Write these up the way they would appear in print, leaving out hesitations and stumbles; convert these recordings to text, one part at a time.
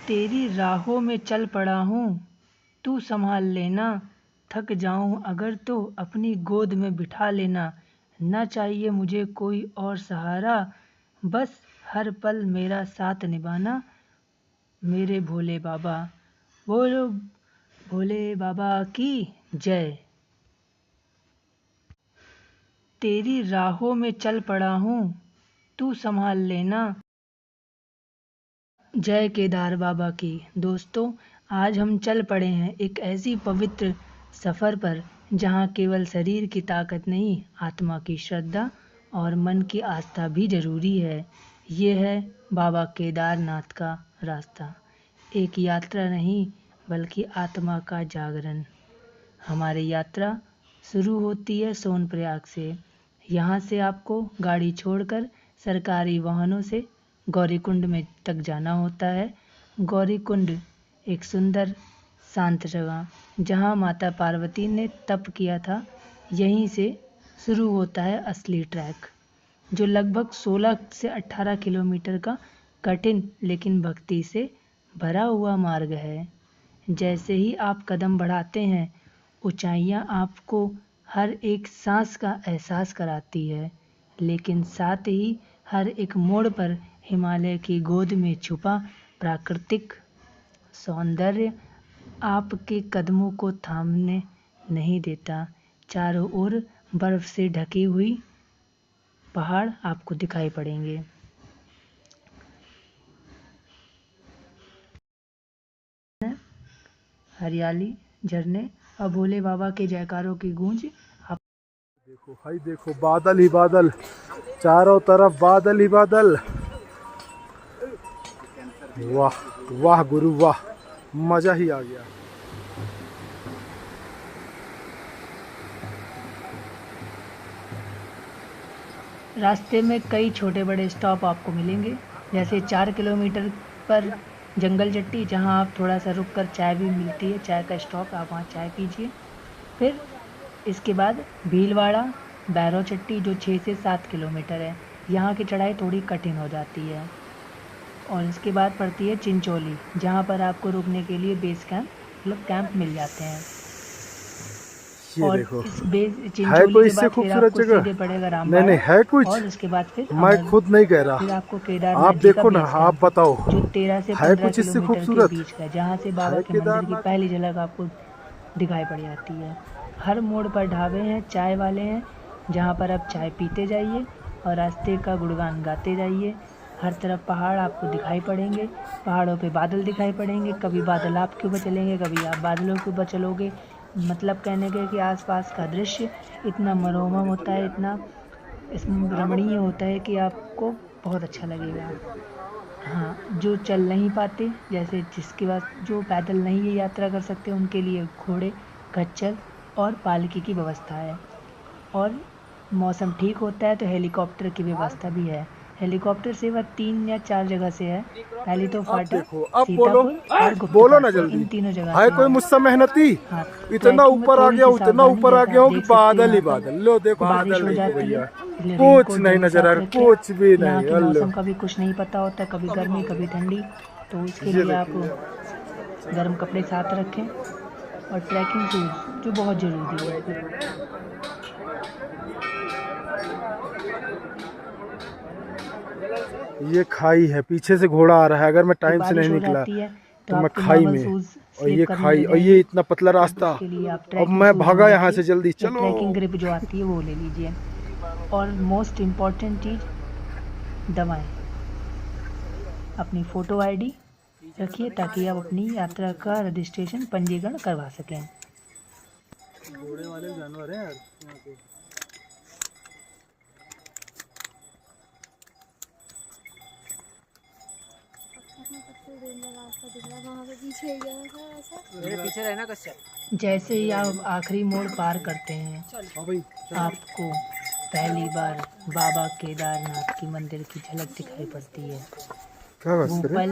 तेरी राहों में चल पड़ा हूँ, तू संभाल लेना। थक जाऊँ अगर तो अपनी गोद में बिठा लेना। न चाहिए मुझे कोई और सहारा, बस हर पल मेरा साथ निभाना। मेरे भोले बाबा, बोलो भोले बाबा की जय। तेरी राहों में चल पड़ा हूँ, तू संभाल लेना। जय केदार बाबा की। दोस्तों, आज हम चल पड़े हैं एक ऐसी पवित्र सफ़र पर जहाँ केवल शरीर की ताकत नहीं, आत्मा की श्रद्धा और मन की आस्था भी ज़रूरी है। ये है बाबा केदारनाथ का रास्ता। एक यात्रा नहीं, बल्कि आत्मा का जागरण। हमारी यात्रा शुरू होती है सोनप्रयाग से। यहाँ से आपको गाड़ी छोड़कर सरकारी वाहनों से गौरीकुंड में तक जाना होता है। गौरीकुंड एक सुंदर शांत जगह, जहाँ माता पार्वती ने तप किया था। यहीं से शुरू होता है असली ट्रैक, जो लगभग 16 से 18 किलोमीटर का कठिन लेकिन भक्ति से भरा हुआ मार्ग है। जैसे ही आप कदम बढ़ाते हैं, ऊंचाइयां आपको हर एक सांस का एहसास कराती है, लेकिन साथ ही हर एक मोड़ पर हिमालय की गोद में छुपा प्राकृतिक सौंदर्य आपके कदमों को थामने नहीं देता। चारों ओर बर्फ से ढकी हुई पहाड़ आपको दिखाई पड़ेंगे। हरियाली, झरने और भोले बाबा के जयकारों की गूंज। देखो भाई, देखो बादल ही बादल, चारों तरफ बादल ही बादल। वाह वाह गुरु वाह, मजा ही आ गया। रास्ते में कई छोटे बड़े स्टॉप आपको मिलेंगे, जैसे 4 किलोमीटर पर जंगल चट्टी, जहां आप थोड़ा सा रुक कर चाय भी मिलती है, चाय का स्टॉप, आप वहां चाय पीजिए। फिर इसके बाद भीलवाड़ा बैरो चट्टी, जो 6 से 7 किलोमीटर है। यहाँ की चढ़ाई थोड़ी कठिन हो जाती है। और इसके बाद पड़ती है चिंचोली, जहाँ पर आपको रुकने के लिए बेस कैंप मतलब कैंप मिल जाते हैं। ये और देखो, इस बेस है चिंचोली कोई के इससे बाद फिर खूबसूरत आपको जगह? सीधे पड़ेगा नहीं रामबाड़ा। नहीं, है कुछ? और उसके बाद फिर मैं खुद नहीं कह फिर रहा, आपको केदारनाथ आप जी का देखो ना, बेस आप कैंप, बताओ, जो 13 से है 15 कुछ इससे किलोमीटर के खूबसूरत? बीच का, जहाँ से बाबा है के मंदिर की केदारनाथ? पहली झलक आपको दिखाई पड़ जाती है। हर मोड़ पर ढाबे हैं, चाय वाले हैं, जहाँ पर आप चाय पीते जाइए और रास्ते का गुणगान गाते जाइए। हर तरफ पहाड़ आपको दिखाई पड़ेंगे, पहाड़ों पे बादल दिखाई पड़ेंगे। कभी बादल आपके ऊपर चलेंगे, कभी आप बादलों के ऊपर चलोगे। मतलब कहने के कि आसपास का दृश्य इतना मनोरम होता है, इतना रमणीय होता है कि आपको बहुत अच्छा लगेगा। हाँ, जो चल नहीं पाते, जैसे जिसके पास जो पैदल नहीं ये यात्रा कर सकते, उनके लिए घोड़े, खच्चर और पालकी की व्यवस्था है। और मौसम ठीक होता है तो हेलीकॉप्टर की व्यवस्था भी है। हेलीकॉप्टर सेवा 3 या 4 जगह से है। पहली तो अब फाटा, देखो, अब बोलो, सीतापुर और बोलो ना गुप्तकाशी, जल्दी। इन तीनों जगह है से कोई है। मुझसे मेहनती? हाँ, इतना ट्रैकिंग में ऊपर आ थोड़ी गया, सी उतना सावधानी, ऊपर आ जैसे गया आप हूँ कि देख सकते हैं बादल ही यहाँ पर बादल। लो देखो, बारिश बादल हो देखो जाती भैया, है, इसलिए कुछ रेनकोट नहीं जरूर नजर आ साथ रहा, रखें। कुछ भी यहाँ नहीं। के हेलो, मौसम का भी कुछ नहीं पता होता, कभी गर्मी कभी ठंडी, तो उसके ये लिए आप देखिए, गर्म कपड़े साथ रखें और ट्रैकिंग शूज़, जो बहुत ज़रूरी है। ये खाई है, पीछे से घोड़ा आ रहा है। अगर मैं टाइम से नहीं बारिश हो निकला जाती है तो तो मैं आपके खाई नॉर्मल में, शूज़ और स्लिप ये करने खाई, लग और ये जाएंगे। इतना पतला अब रास्ता। उसके लिए आप अब ट्रैकिंग मैं शूज़ ले भागा यहाँ लीजिए से, जल्दी या चलो। ट्रैकिंग ग्रिप जो आती है वो ले लीजिए। और मोस्ट इम्पॉर्टेंट चीज़, दवाएं, अपनी फ़ोटो आईडी रखिए ताकि आप अपनी यात्रा का रजिस्ट्रेशन पंजीकरण करवा सकें। घोड़े वाले जानवर हैं यार यहाँ पे। मेरे पीछे रहना कश्यप। जैसे ही आप आखिरी मोड़ पार करते हैं, आपको पहली बार बाबा केदारनाथ की मंदिर की झलक दिखाई पड़ती है। क्या वो बस पल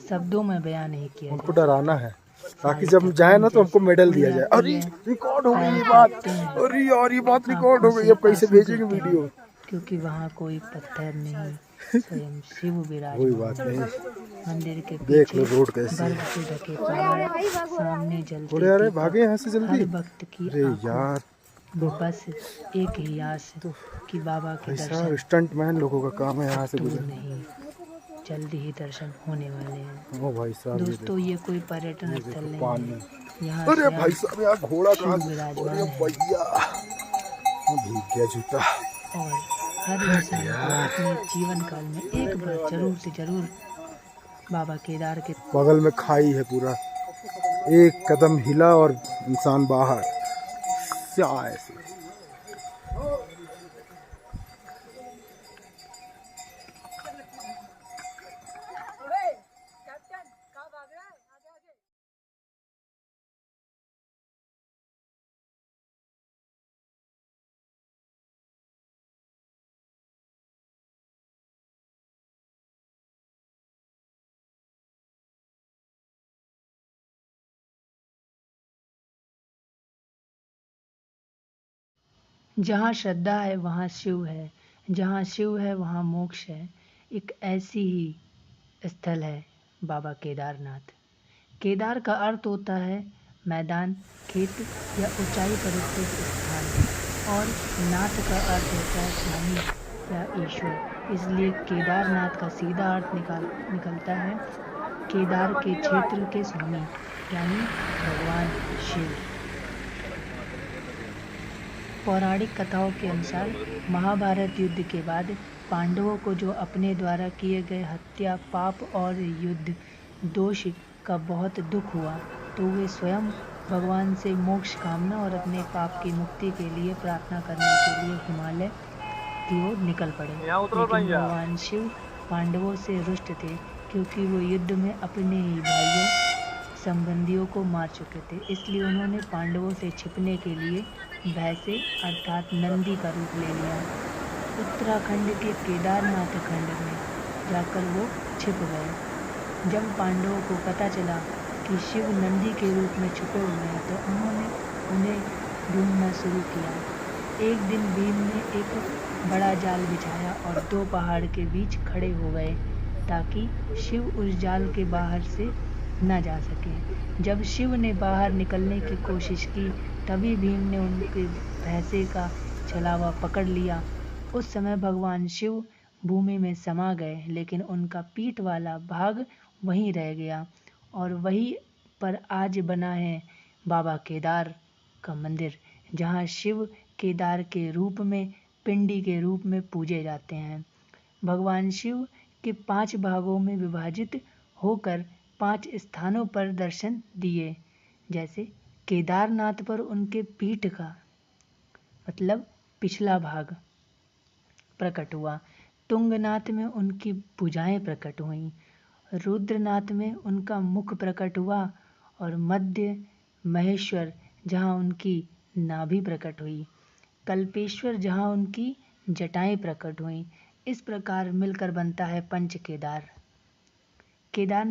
शब्दों में बयान नहीं किया हमको जा डराना है, सकता। ताकि जब जाए ना तो हमको मेडल दिया जाए। अरे रिकॉर्ड हो गई ये बात, अरे यार ये बात रिकॉर्ड हो गई, अब कैसे भेजेंगे वीडियो? क्योंकि वहाँ कोई पत्थर नहीं, स्वयं शिव कोई विराजमान बात हैं। नहीं, मंदिर के देख पीछे लो रोड कैसी बर्फ है। से ढके पहाड़, सामने जलते अरे अरे दीपक, भागे यहाँ से जल्दी। हर भक्त की अरे आंखों यार, में बस एक ही आस तो कि बाबा के भाई साहब दर्शन। स्टंट मैन लोगों का काम है यहाँ अब से दूर गुजरना। नहीं, जल्दी ही दर्शन होने वाले हैं। ओ भाई साहब ये दोस्तों, ये कोई पर्यटन स्थल देखो नहीं पानी। है, यहाँ अरे भाई स्वयं साहब यहाँ घोड़ा कहाँ शिव से, विराजमान अरे है भैया भीग गया जूता। और हर इंसान को अपने जीवन काल में एक बार जरूर से जरूर बाबा केदार के बगल में खाई है पूरा, एक कदम हिला और इंसान बाहर क्या ऐसे। जहाँ श्रद्धा है वहाँ शिव है, जहाँ शिव है वहाँ मोक्ष है। एक ऐसी ही स्थल है बाबा केदारनाथ। केदार का अर्थ होता है मैदान, खेत या ऊंचाई पर स्थित स्थान, और नाथ का अर्थ होता है स्वामी या ईश्वर। इसलिए केदारनाथ का सीधा अर्थ निकलता है केदार के क्षेत्र के स्वामी, यानी भगवान शिव। पौराणिक कथाओं के अनुसार महाभारत युद्ध के बाद पांडवों को जो अपने द्वारा किए गए हत्या, पाप और युद्ध दोष का बहुत दुख हुआ, तो वे स्वयं भगवान से मोक्ष कामना और अपने पाप की मुक्ति के लिए प्रार्थना करने के लिए हिमालय की ओर निकल पड़े। लेकिन भगवान शिव पांडवों से रुष्ट थे, क्योंकि वो युद्ध में अपने ही भाइयों संबंधियों को मार चुके थे। इसलिए उन्होंने पांडवों से छिपने के लिए भैंसे अर्थात नंदी का रूप ले लिया। उत्तराखंड के केदारनाथ खंड में जाकर वो छिप गए। जब पांडवों को पता चला कि शिव नंदी के रूप में छुपे हुए हैं, तो उन्होंने उन्हें ढूंढना शुरू किया। एक दिन भीम ने एक बड़ा जाल बिछाया और दो पहाड़ के बीच खड़े हो गए, ताकि शिव उस जाल के बाहर से न जा सके। जब शिव ने बाहर निकलने की कोशिश की, तभी भीम ने उनके भैंसे का छलावा पकड़ लिया। उस समय भगवान शिव भूमि में समा गए, लेकिन उनका पीठ वाला भाग वहीं रह गया, और वहीं पर आज बना है बाबा केदार का मंदिर, जहाँ शिव केदार के रूप में, पिंडी के रूप में पूजे जाते हैं। भगवान शिव के 5 भागों में विभाजित होकर 5 स्थानों पर दर्शन दिए। जैसे केदारनाथ पर उनके पीठ का मतलब पिछला भाग प्रकट हुआ, तुंगनाथ में उनकी भुजाएं प्रकट हुईं, रुद्रनाथ में उनका मुख प्रकट हुआ, और मध्य महेश्वर जहाँ उनकी नाभि प्रकट हुई, कल्पेश्वर जहाँ उनकी जटाएं प्रकट हुईं। इस प्रकार मिलकर बनता है पंच केदार। केदार